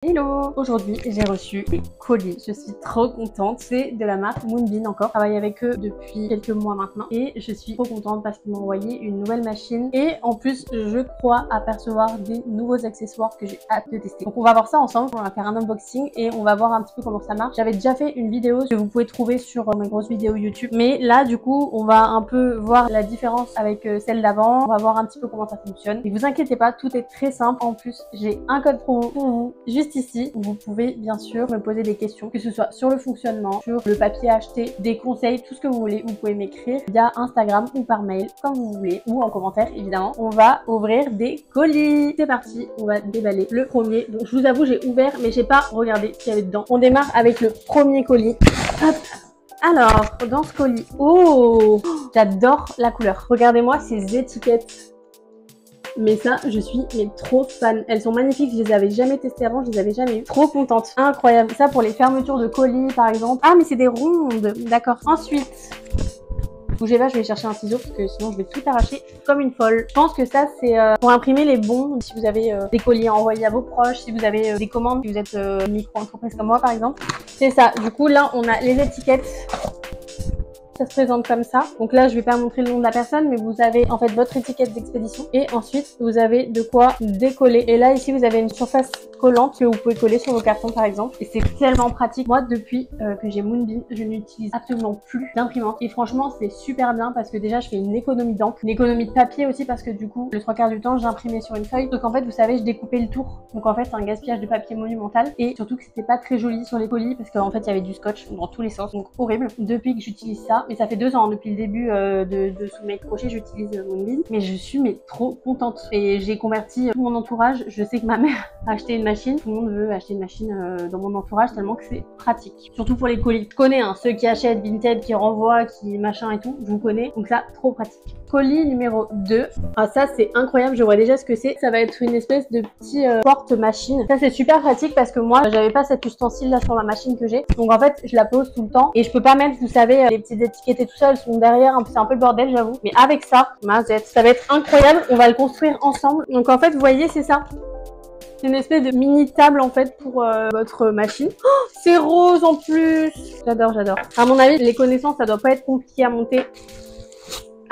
Hello! Aujourd'hui, j'ai reçu des colis. Je suis trop contente. C'est de la marque Moonbeam encore. Je travaille avec eux depuis quelques mois maintenant. Et je suis trop contente parce qu'ils m'ont envoyé une nouvelle machine. Et en plus, je crois apercevoir des nouveaux accessoires que j'ai hâte de tester. Donc on va voir ça ensemble. On va faire un unboxing et on va voir un petit peu comment ça marche. J'avais déjà fait une vidéo que vous pouvez trouver sur mes grosses vidéos YouTube. Mais là, du coup, on va un peu voir la différence avec celle d'avant. On va voir un petit peu comment ça fonctionne. Et vous inquiétez pas, tout est très simple. En plus, j'ai un code promo pour vous juste ici, vous pouvez bien sûr me poser des questions, que ce soit sur le fonctionnement, sur le papier à acheter, des conseils, tout ce que vous voulez. Vous pouvez m'écrire via Instagram ou par mail, comme vous voulez, ou en commentaire évidemment. On va ouvrir des colis. C'est parti, on va déballer le premier. Donc je vous avoue, j'ai ouvert, mais j'ai pas regardé ce qu'il y avait dedans. On démarre avec le premier colis. Hop. Alors, dans ce colis, oh, j'adore la couleur. Regardez-moi ces étiquettes. Mais ça, je suis trop fan. Elles sont magnifiques, je les avais jamais testées avant, je les avais jamais eues. Trop contente. Incroyable. Ça pour les fermetures de colis par exemple. Ah mais c'est des rondes. D'accord. Ensuite, bougez pas, je vais chercher un ciseau parce que sinon je vais tout arracher comme une folle. Je pense que ça c'est pour imprimer les bons. Si vous avez des colis à envoyer à vos proches, si vous avez des commandes, si vous êtes micro-entreprise comme moi par exemple. C'est ça. Du coup là on a les étiquettes. Ça se présente comme ça. Donc là, je vais pas montrer le nom de la personne, mais vous avez en fait votre étiquette d'expédition et ensuite vous avez de quoi décoller. Et là, ici, vous avez une surface collante que vous pouvez coller sur vos cartons par exemple. Et c'est tellement pratique. Moi, depuis que j'ai Moonbeam, je n'utilise absolument plus d'imprimante. Et franchement, c'est super bien parce que déjà, je fais une économie d'encre, une économie de papier aussi parce que du coup, le 3/4 du temps, j'imprimais sur une feuille. Donc en fait, vous savez, je découpais le tour. Donc en fait, c'est un gaspillage de papier monumental. Et surtout que c'était pas très joli sur les colis parce qu'en fait, il y avait du scotch dans tous les sens. Donc horrible. Depuis que j'utilise ça, et ça fait 2 ans depuis le début de sous mes crochets, j'utilise Moonbeam. Mais je suis trop contente. Et j'ai converti tout mon entourage. Je sais que ma mère a acheté une machine. Tout le monde veut acheter une machine dans mon entourage tellement que c'est pratique. Surtout pour les colis. Je connais ceux qui achètent Vinted, qui renvoient, qui machin et tout. Je vous connais. Donc ça, trop pratique. Colis numéro 2. Ah ça c'est incroyable, je vois déjà ce que c'est. Ça va être une espèce de petit porte-machine. Ça c'est super pratique parce que moi j'avais pas cet ustensile là sur ma machine que j'ai. Donc en fait je la pose tout le temps et je peux pas mettre, vous savez, les petites étiquettes et tout ça, elles sont derrière. C'est un peu le bordel j'avoue. Mais avec ça, ça va être incroyable. On va le construire ensemble. Donc en fait vous voyez c'est ça. C'est une espèce de mini table en fait pour votre machine. Oh, c'est rose en plus. J'adore, j'adore. À mon avis les connaissances ça doit pas être compliqué à monter.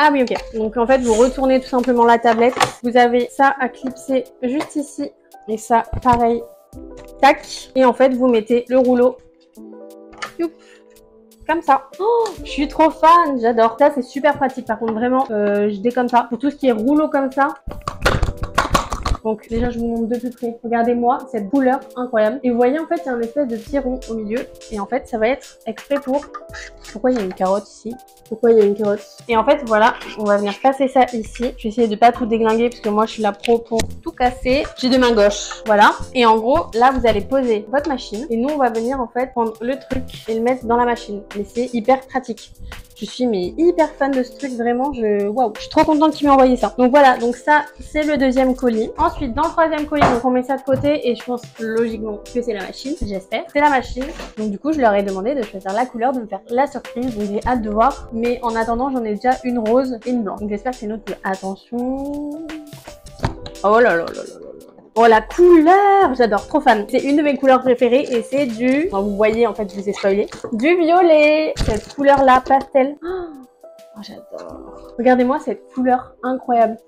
Ah oui, ok. Donc en fait, vous retournez tout simplement la tablette. Vous avez ça à clipser juste ici. Et ça, pareil. Tac. Et en fait, vous mettez le rouleau. Youp. Comme ça. Oh, je suis trop fan. J'adore. Ça, c'est super pratique. Par contre, vraiment, je déconne pas. Pour tout ce qui est rouleau comme ça. Donc déjà je vous montre de plus près. Regardez-moi cette couleur incroyable. Et vous voyez en fait il y a un espèce de petit rond au milieu. Et en fait ça va être exprès pour... Pourquoi il y a une carotte ici? Pourquoi il y a une carotte? Et en fait voilà, on va venir passer ça ici. Je vais essayer de pas tout déglinguer parce que moi je suis la pro pour tout casser. J'ai deux mains gauches. Voilà. Et en gros là vous allez poser votre machine. Et nous on va venir en fait prendre le truc et le mettre dans la machine. Mais c'est hyper pratique. Je suis hyper fan de ce truc, vraiment, waouh, je suis trop contente qu'il m'ait envoyé ça. Donc voilà, donc ça, c'est le deuxième colis. Ensuite, dans le troisième colis, donc on met ça de côté et je pense logiquement que c'est la machine, j'espère. C'est la machine. Donc du coup, je leur ai demandé de choisir la couleur, de me faire la surprise. Donc j'ai hâte de voir. Mais en attendant, j'en ai déjà une rose et une blanche. Donc j'espère que c'est une autre couleur. Attention. Oh là là là là là. Oh la couleur, j'adore, trop fan. C'est une de mes couleurs préférées et c'est du... Bon, vous voyez, en fait, je vous ai spoilé. Du violet. Cette couleur-là, pastel. Oh, j'adore. Regardez-moi cette couleur incroyable.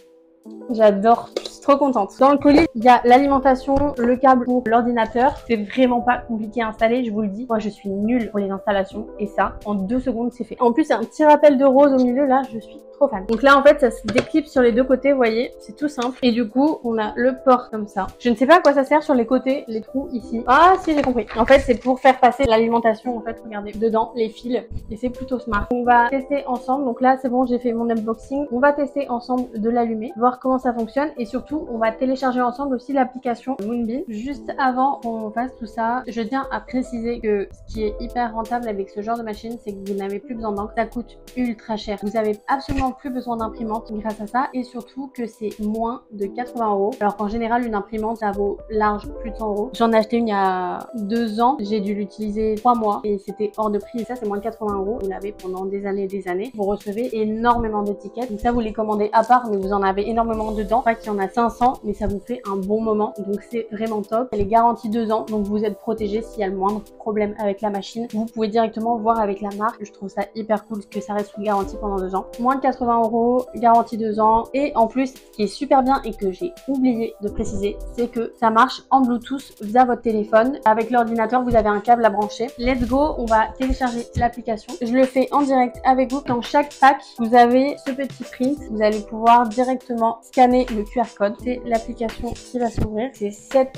J'adore, je suis trop contente. Dans le colis, il y a l'alimentation, le câble pour l'ordinateur. C'est vraiment pas compliqué à installer, je vous le dis. Moi, je suis nulle pour les installations et ça, en 2 secondes, c'est fait. En plus, il y a un petit rappel de rose au milieu, là, je suis trop fan. Donc là, en fait, ça se déclipse sur les deux côtés, vous voyez, c'est tout simple. Et du coup, on a le port comme ça. Je ne sais pas à quoi ça sert sur les côtés, les trous ici. Ah, si, j'ai compris. En fait, c'est pour faire passer l'alimentation, en fait, regardez, dedans, les fils. Et c'est plutôt smart. On va tester ensemble. Donc là, c'est bon, j'ai fait mon unboxing. On va tester ensemble de l'allumer, voir comment ça fonctionne. Et surtout, on va télécharger ensemble aussi l'application Moonbeam. Juste avant qu'on fasse tout ça, je tiens à préciser que ce qui est hyper rentable avec ce genre de machine, c'est que vous n'avez plus besoin d'encre. Ça coûte ultra cher. Vous avez absolument vraiment plus besoin d'imprimante grâce à ça et surtout que c'est moins de 80 €. Alors qu'en général, une imprimante, ça vaut large plus de 100 €. J'en ai acheté une il y a 2 ans. J'ai dû l'utiliser 3 mois et c'était hors de prix. Et ça, c'est moins de 80 €. Vous l'avez pendant des années et des années. Vous recevez énormément d'étiquettes. Donc ça, vous les commandez à part, mais vous en avez énormément dedans. Je crois qu'il y en a 500, mais ça vous fait un bon moment. Donc c'est vraiment top. Elle est garantie 2 ans. Donc vous êtes protégé s'il y a le moindre problème avec la machine. Vous pouvez directement voir avec la marque. Je trouve ça hyper cool que ça reste sous garantie pendant 2 ans. Moins de 80 €, garantie 2 ans. Et en plus, ce qui est super bien et que j'ai oublié de préciser, c'est que ça marche en Bluetooth via votre téléphone. Avec l'ordinateur, vous avez un câble à brancher. Let's go, on va télécharger l'application. Je le fais en direct avec vous. Dans chaque pack, vous avez ce petit print. Vous allez pouvoir directement scanner le QR code. C'est l'application qui va s'ouvrir. C'est cette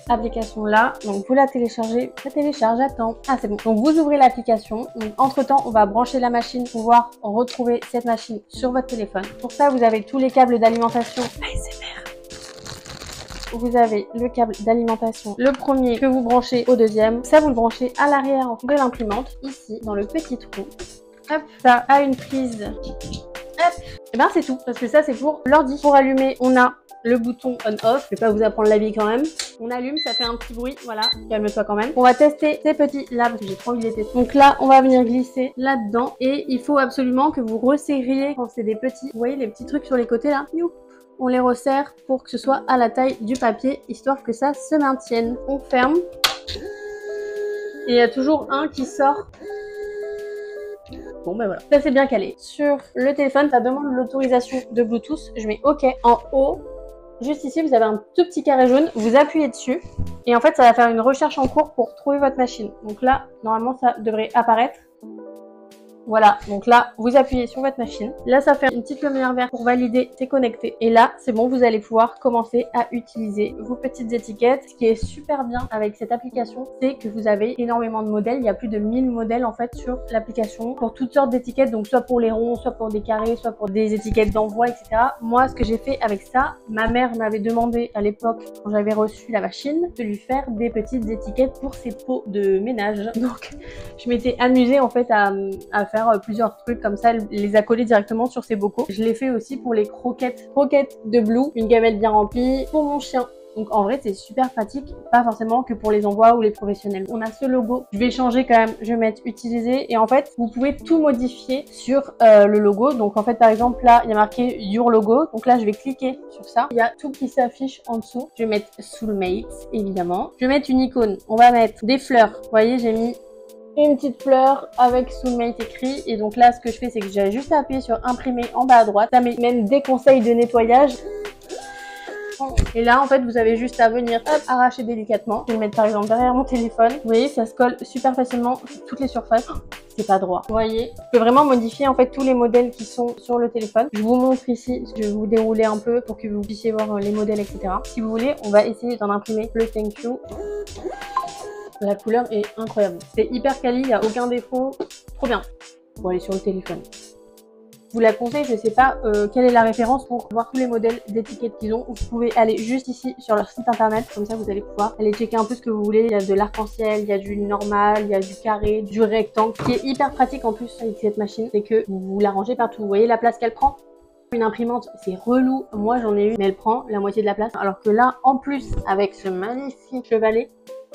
application-là. Donc, vous la téléchargez. Ça télécharge, attends. Ah, c'est bon. Donc, vous ouvrez l'application. Donc, entre-temps, on va brancher la machine pour pouvoir retrouver cette machine sur votre téléphone. Pour ça, vous avez tous les câbles d'alimentation ASMR. Vous avez le câble d'alimentation, le premier que vous branchez au deuxième. Ça, vous le branchez à l'arrière de l'imprimante, ici, dans le petit trou. Hop, ça a une prise. Hop, et ben c'est tout, parce que ça, c'est pour l'ordi. Pour allumer, on a le bouton on-off. Je vais pas vous apprendre la vie quand même. On allume, ça fait un petit bruit, voilà, calme-toi quand même. On va tester ces petits là, parce que j'ai trop envie de les tester. Donc là, on va venir glisser là-dedans. Et il faut absolument que vous resserriez quand c'est des petits. Vous voyez les petits trucs sur les côtés là? Youp. On les resserre pour que ce soit à la taille du papier, histoire que ça se maintienne. On ferme. Et il y a toujours un qui sort. Bon ben voilà, ça c'est bien calé. Sur le téléphone, ça demande l'autorisation de Bluetooth. Je mets OK. En haut, juste ici, vous avez un tout petit carré jaune. Vous appuyez dessus. Et en fait, ça va faire une recherche en cours pour trouver votre machine. Donc là, normalement, ça devrait apparaître. Voilà, donc là, vous appuyez sur votre machine. Là, ça fait une petite lumière verte pour valider c'est connecté. Et là, c'est bon, vous allez pouvoir commencer à utiliser vos petites étiquettes. Ce qui est super bien avec cette application, c'est que vous avez énormément de modèles. Il y a plus de 1000 modèles en fait sur l'application pour toutes sortes d'étiquettes. Donc soit pour les ronds, soit pour des carrés, soit pour des étiquettes d'envoi, etc. Moi, ce que j'ai fait avec ça, ma mère m'avait demandé à l'époque, quand j'avais reçu la machine, de lui faire des petites étiquettes pour ses pots de ménage. Donc, je m'étais amusée en fait à faire plusieurs trucs comme ça, les accoler directement sur ces bocaux. Je l'ai fait aussi pour les croquettes de Blue, une gamelle bien remplie pour mon chien. Donc en vrai c'est super pratique, pas forcément que pour les envois ou les professionnels. On a ce logo, je vais changer quand même, je vais mettre utiliser et en fait vous pouvez tout modifier sur le logo. Donc en fait par exemple là il y a marqué Your Logo, donc là je vais cliquer sur ça, il y a tout qui s'affiche en dessous. Je vais mettre Soulmates évidemment, je vais mettre une icône, on va mettre des fleurs, vous voyez j'ai mis une petite fleur avec Soulmate écrit et donc là ce que je fais c'est que j'ai juste à appuyer sur imprimer en bas à droite, ça met même des conseils de nettoyage et là en fait vous avez juste à venir hop, arracher délicatement. Je vais le mettre par exemple derrière mon téléphone, vous voyez ça se colle super facilement sur toutes les surfaces. C'est pas droit, vous voyez, je peux vraiment modifier en fait tous les modèles qui sont sur le téléphone. Je vous montre ici, je vais vous dérouler un peu pour que vous puissiez voir les modèles etc. Si vous voulez on va essayer d'en imprimer le thank you. La couleur est incroyable. C'est hyper quali, il n'y a aucun défaut. Trop bien. Pour aller sur le téléphone. Je vous la conseille, je sais pas quelle est la référence pour voir tous les modèles d'étiquettes qu'ils ont. Vous pouvez aller juste ici sur leur site internet. Comme ça, vous allez pouvoir aller checker un peu ce que vous voulez. Il y a de l'arc-en-ciel, il y a du normal, il y a du carré, du rectangle. Ce qui est hyper pratique en plus avec cette machine, c'est que vous la rangez partout. Vous voyez la place qu'elle prend ? Une imprimante, c'est relou. Moi, j'en ai une, mais elle prend la moitié de la place. Alors que là, en plus, avec ce magnifique chevalet,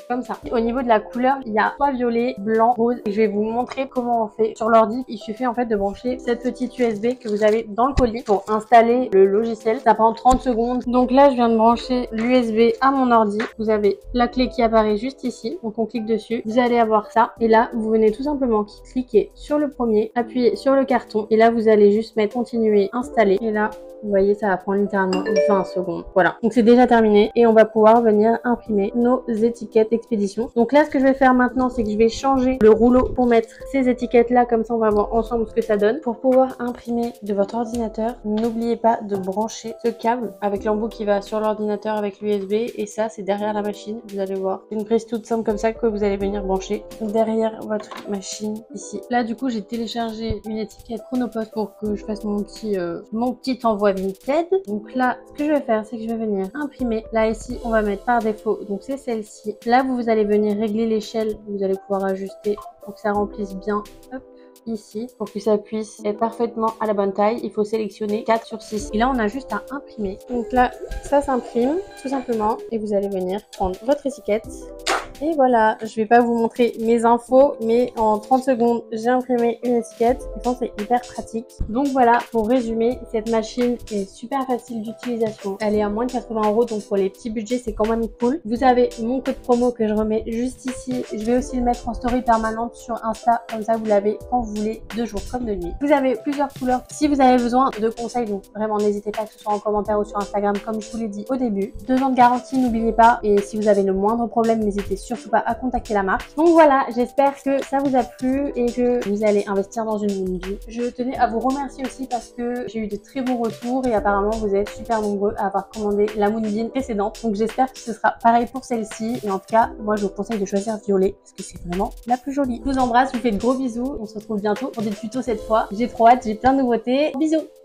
comme ça. Au niveau de la couleur, il y a soit violet, blanc, rose. Et je vais vous montrer comment on fait sur l'ordi. Il suffit en fait de brancher cette petite USB que vous avez dans le colis pour installer le logiciel. Ça prend 30 secondes. Donc là, je viens de brancher l'USB à mon ordi. Vous avez la clé qui apparaît juste ici. Donc on clique dessus. Vous allez avoir ça. Et là, vous venez tout simplement cliquer sur le premier, appuyer sur le carton. Et là, vous allez juste mettre continuer, installer. Et là, vous voyez, ça va prendre littéralement 20 secondes. Voilà. Donc c'est déjà terminé. Et on va pouvoir venir imprimer nos étiquettes expédition. Donc là, ce que je vais faire maintenant, c'est que je vais changer le rouleau pour mettre ces étiquettes là. Comme ça, on va voir ensemble ce que ça donne. Pour pouvoir imprimer de votre ordinateur, n'oubliez pas de brancher ce câble avec l'embout qui va sur l'ordinateur avec l'USB. Et ça, c'est derrière la machine. Vous allez voir. Une prise toute simple comme ça que vous allez venir brancher derrière votre machine ici. Là, du coup, j'ai téléchargé une étiquette Chronopost pour que je fasse mon petit envoi Vinted. Donc là, ce que je vais faire, c'est que je vais venir imprimer. Là, ici, on va mettre par défaut. Donc c'est celle-ci. Là, vous allez venir régler l'échelle. Vous allez pouvoir ajuster pour que ça remplisse bien. Hop. ici pour que ça puisse être parfaitement à la bonne taille. Il faut sélectionner 4 sur 6. Et là, on a juste à imprimer. Donc là, ça s'imprime tout simplement et vous allez venir prendre votre étiquette. Et voilà, je vais pas vous montrer mes infos, mais en 30 secondes, j'ai imprimé une étiquette. Je pense que c'est hyper pratique. Donc voilà, pour résumer, cette machine est super facile d'utilisation. Elle est à moins de 80 €, donc pour les petits budgets, c'est quand même cool. Vous avez mon code promo que je remets juste ici. Je vais aussi le mettre en story permanente sur Insta, comme ça vous l'avez quand vous voulez, de jour comme de nuit. Vous avez plusieurs couleurs. Si vous avez besoin de conseils, donc vraiment n'hésitez pas, que ce soit en commentaire ou sur Instagram, comme je vous l'ai dit au début. 2 ans de garantie, n'oubliez pas. Et si vous avez le moindre problème, n'hésitez surtout pas à contacter la marque. Donc voilà, j'espère que ça vous a plu et que vous allez investir dans une Moonbeam. Je tenais à vous remercier aussi parce que j'ai eu de très bons retours et apparemment vous êtes super nombreux à avoir commandé la Moonbeam précédente. Donc j'espère que ce sera pareil pour celle-ci. Et en tout cas, moi je vous conseille de choisir violet parce que c'est vraiment la plus jolie. Je vous embrasse, je vous fais de gros bisous. On se retrouve bientôt pour des tutos cette fois. J'ai trop hâte, j'ai plein de nouveautés. Bisous!